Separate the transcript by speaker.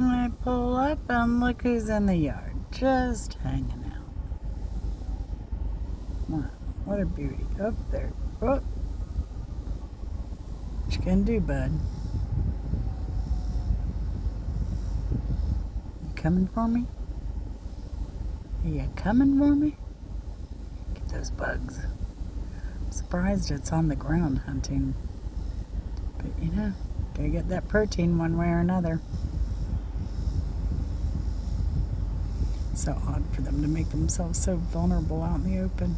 Speaker 1: I pull up and look who's in the yard, just hanging out. Wow, what a beauty. Up there. Oh, what you gonna do, bud? You coming for me? Are you coming for me? Get those bugs. I'm surprised it's on the ground hunting. But gotta get that protein one way or another. So odd for them to make themselves so vulnerable out in the open.